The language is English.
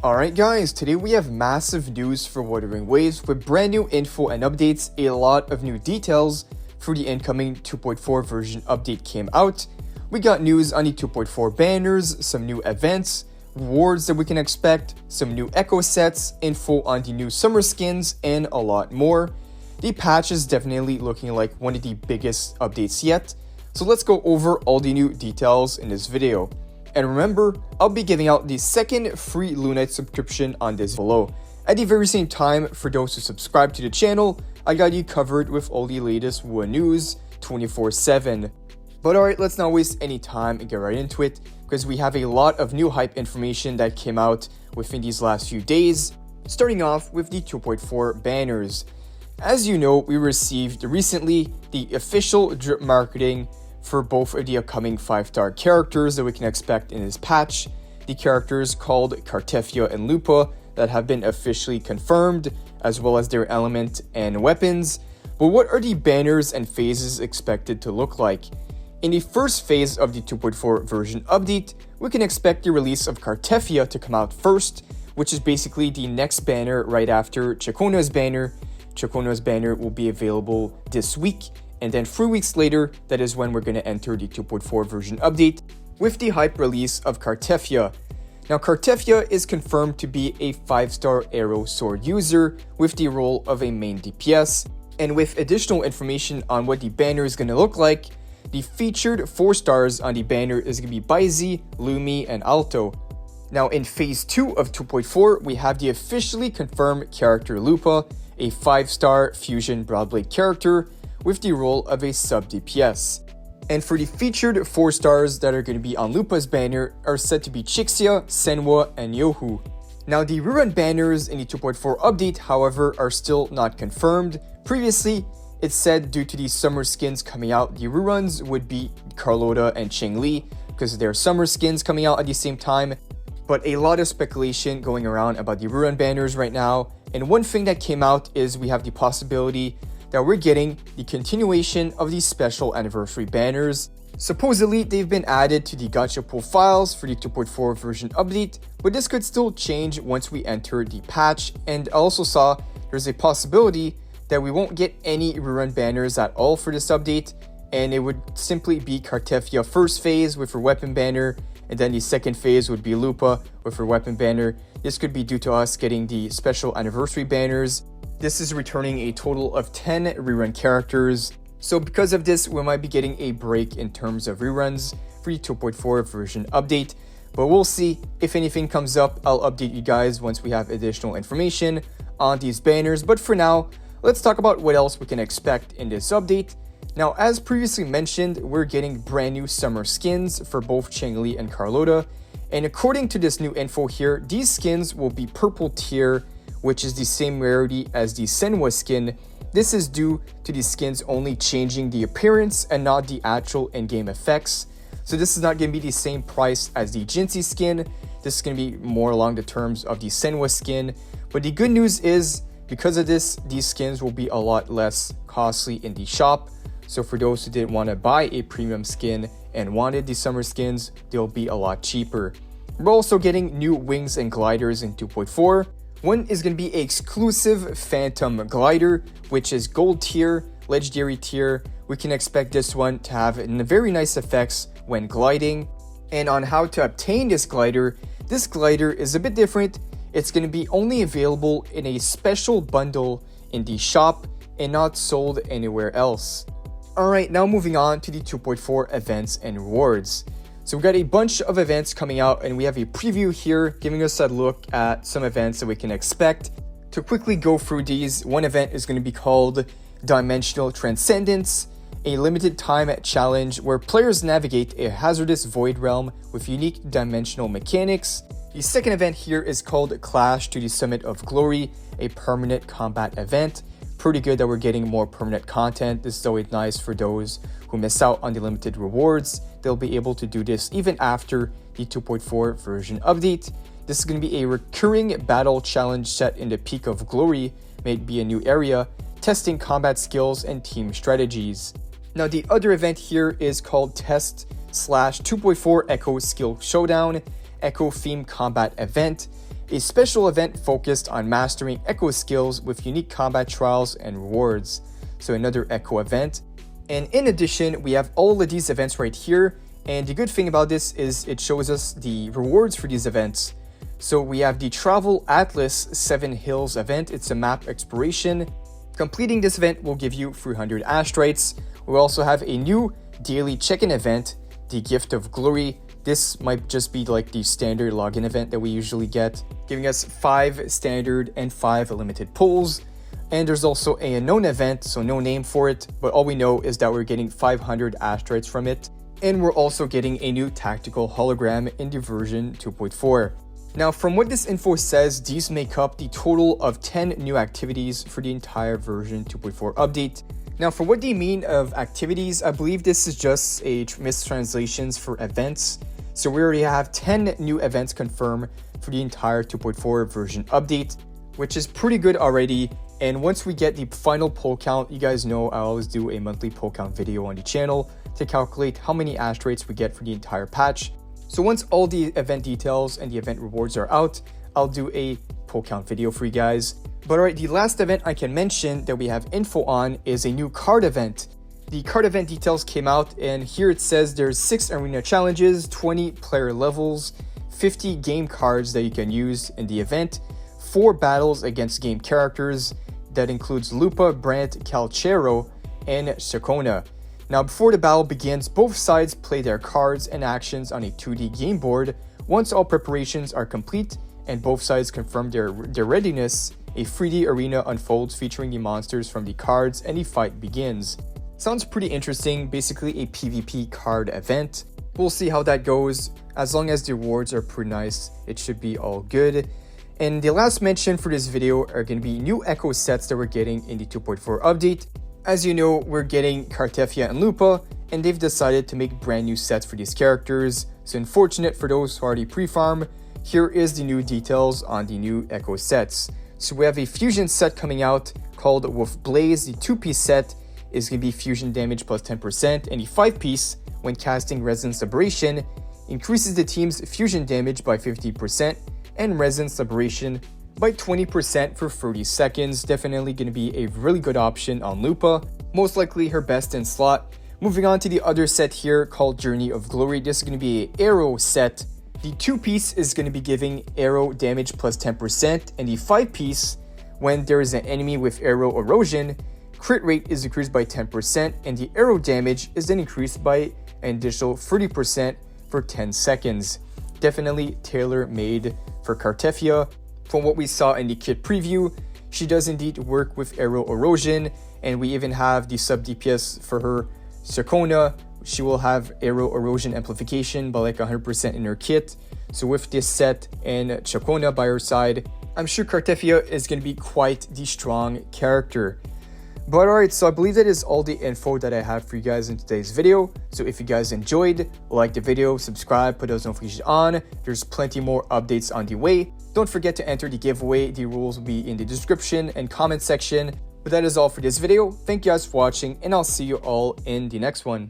Alright guys, today we have massive news for Wuthering Waves with brand new info and updates. A lot of new details for the incoming 2.4 version update came out. We got news on the 2.4 banners, some new events, rewards that we can expect, some new echo sets, info on the new summer skins, and a lot more. The patch is definitely looking like one of the biggest updates yet, so let's go over all the new details in this video. And remember, I'll be giving out the second free Lunite subscription on this below. At the very same time, for those who subscribe to the channel, I got you covered with all the latest WUWA news 24/7. But alright, let's not waste any time and get right into it, because we have a lot of new hype information that came out within these last few days, starting off with the 2.4 banners. As you know, we received recently the official drip marketing for both of the upcoming 5-star characters that we can expect in this patch. The characters called Kartefia and Lupa that have been officially confirmed, as well as their element and weapons. But what are the banners and phases expected to look like? In the first phase of the 2.4 version update, we can expect the release of Kartefia to come out first, which is basically the next banner right after Chacona's banner. Chacona's banner will be available this week, and then 3 weeks later, that is when we're going to enter the 2.4 version update with the hype release of Kartefia. Now, Kartefia is confirmed to be a 5-star arrow sword user with the role of a main DPS, and with additional information on what the banner is going to look like, the featured 4 stars on the banner is going to be Baizi, Lumi, and Alto. Now, in phase 2 of 2.4, we have the officially confirmed character Lupa, a 5-star fusion Broadblade character with the role of a sub DPS. And for the featured 4 stars that are going to be on Lupa's banner are said to be Chixia, Senwa, and Yohu. Now, the rerun banners in the 2.4 update, however, are still not confirmed. Previously, it said due to the summer skins coming out, the reruns would be Carlota and Cheng-Li because there are summer skins coming out at the same time. But a lot of speculation going around about the rerun banners right now. And one thing that came out is we have the possibility that we're getting the continuation of these special anniversary banners. Supposedly, they've been added to the gacha pool files for the 2.4 version update, but this could still change once we enter the patch. And I also saw there's a possibility that we won't get any rerun banners at all for this update, and it would simply be Kartefia first phase with her weapon banner, and then the second phase would be Lupa with her weapon banner. This could be due to us getting the special anniversary banners. This is returning a total of 10 rerun characters, so because of this, we might be getting a break in terms of reruns for the 2.4 version update, but we'll see. If anything comes up, I'll update you guys once we have additional information on these banners. But for now, let's talk about what else we can expect in this update. Now, as previously mentioned, we're getting brand new summer skins for both Cheng-Li and Carlota, and according to this new info here, these skins will be purple tier, which is the same rarity as the Senwa skin. This is due to the skins only changing the appearance and not the actual in-game effects. So this is not going to be the same price as the Jinxie skin. This is going to be more along the terms of the Senwa skin. But the good news is, because of this, these skins will be a lot less costly in the shop. So for those who didn't want to buy a premium skin and wanted the summer skins, they'll be a lot cheaper. We're also getting new wings and gliders in 2.4. One is going to be an exclusive Phantom glider, which is gold tier, legendary tier. We can expect this one to have very nice effects when gliding. And on how to obtain this glider is a bit different. It's going to be only available in a special bundle in the shop and not sold anywhere else. Alright, now moving on to the 2.4 events and rewards. So we got a bunch of events coming out, and we have a preview here giving us a look at some events that we can expect. To quickly go through these, one event is going to be called Dimensional Transcendence, a limited time challenge where players navigate a hazardous void realm with unique dimensional mechanics. The second event here is called Clash to the Summit of Glory, a permanent combat event. Pretty good that we're getting more permanent content. This is always nice for those who miss out on the limited rewards. They'll be able to do this even after the 2.4 version update. This is going to be a recurring battle challenge set in the Peak of Glory, may be a new area, testing combat skills and team strategies. Now, the other event here is called Test/2.4 Echo Skill Showdown, Echo Theme Combat Event. a special event focused on mastering Echo skills with unique combat trials and rewards. So another Echo event. And in addition, we have all of these events right here. And the good thing about this is it shows us the rewards for these events. So we have the Travel Atlas 7 Hills event. It's a map exploration. Completing this event will give you 300 astrites. We also have a new daily check-in event, the Gift of Glory. This might just be like the standard login event that we usually get, giving us 5 standard and 5 limited pulls. And there's also a unknown event, so no name for it, but all we know is that we're getting 500 astrites from it. And we're also getting a new tactical hologram in the version 2.4. Now, from what this info says, these make up the total of 10 new activities for the entire version 2.4 update. Now, for what they mean of activities, I believe this is just a mistranslations for events. So we already have 10 new events confirmed for the entire 2.4 version update, which is pretty good already. And once we get the final poll count, you guys know I always do a monthly poll count video on the channel to calculate how many astrites we get for the entire patch. So once all the event details and the event rewards are out, I'll do a poll count video for you guys. But alright, the last event I can mention that we have info on is a new card event. The card event details came out, and here it says there's 6 arena challenges, 20 player levels, 50 game cards that you can use in the event, 4 battles against game characters. That includes Lupa, Brant, Calchero, and Sakona. Now, before the battle begins, both sides play their cards and actions on a 2D game board. Once all preparations are complete and both sides confirm their readiness, a 3D arena unfolds featuring the monsters from the cards and the fight begins. Sounds pretty interesting, basically a PvP card event. We'll see how that goes. As long as the rewards are pretty nice, it should be all good. And the last mention for this video are going to be new Echo sets that we're getting in the 2.4 update. As you know, we're getting Cartefia and Lupa, and they've decided to make brand new sets for these characters. So unfortunate for those who already pre-farm, here is the new details on the new Echo sets. So we have a fusion set coming out called Wolf Blaze. The 2-piece set is going to be fusion damage plus 10%, and the 5-piece, when casting Resonance Liberation, increases the team's fusion damage by 50% and Resonance Liberation by 20% for 30 seconds. Definitely going to be a really good option on Lupa, most likely her best in slot. Moving on to the other set here called Journey of Glory. This is going to be an arrow set. The 2-piece is going to be giving arrow damage plus 10%, and the 5-piece, when there is an enemy with arrow erosion, crit rate is increased by 10%, and the arrow damage is then increased by an additional 30% for 10 seconds. Definitely tailor-made for Cartefia. From what we saw in the kit preview, she does indeed work with arrow erosion, and we even have the sub DPS for her Sakona. She will have arrow erosion amplification by like 100% in her kit. So with this set and Sakona by her side, I'm sure Cartefia is going to be quite the strong character. But alright, so I believe that is all the info that I have for you guys in today's video. So if you guys enjoyed, like the video, subscribe, put those notifications on. There's plenty more updates on the way. Don't forget to enter the giveaway. The rules will be in the description and comment section. But that is all for this video. Thank you guys for watching, and I'll see you all in the next one.